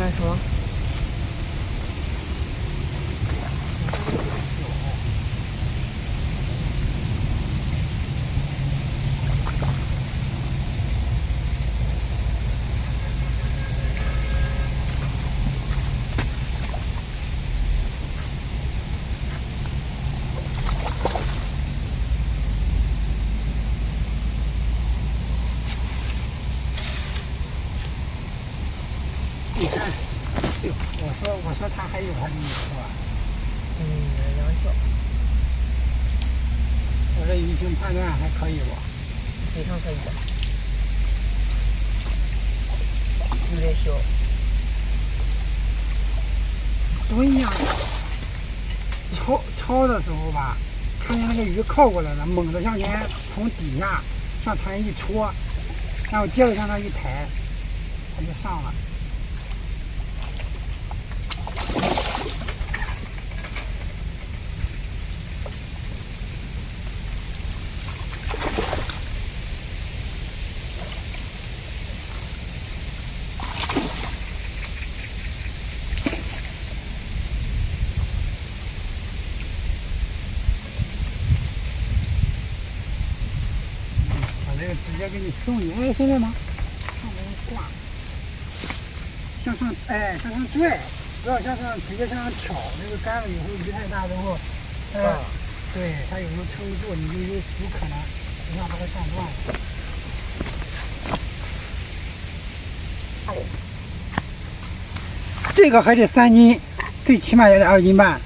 干什么？你看，我说他还有他的意思吧？两小，我这鱼情判断还可以不？非常可以的，有点小。蹲呀，抄的时候吧，看见那个鱼靠过来了，猛地向前从底下向船一戳，然后接着向上一抬，它就上了。我这个直接给你送你，哎，现在吗？上面挂，向上，哎，向上拽，不要向上直接向上挑。那个干了以后鱼太大之后，对，它有时候撑不住，你就有可能你要把它干断了。这个还得3斤，最起码也得2斤半。